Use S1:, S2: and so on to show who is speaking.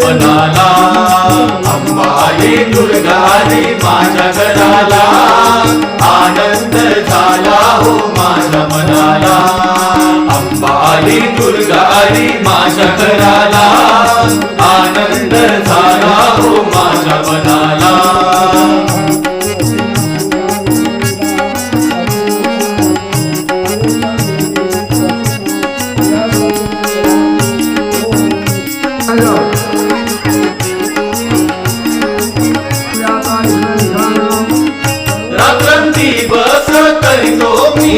S1: मनाला, अंबाई दुर्गारी माझ्या घराला, आनंद झाला हो माझ्या मनाला, अंबाई दुर्गारी माझ्या घराला, आनंद झाला हो माझ्या मनाला. रात्रंदिवस करीतो मी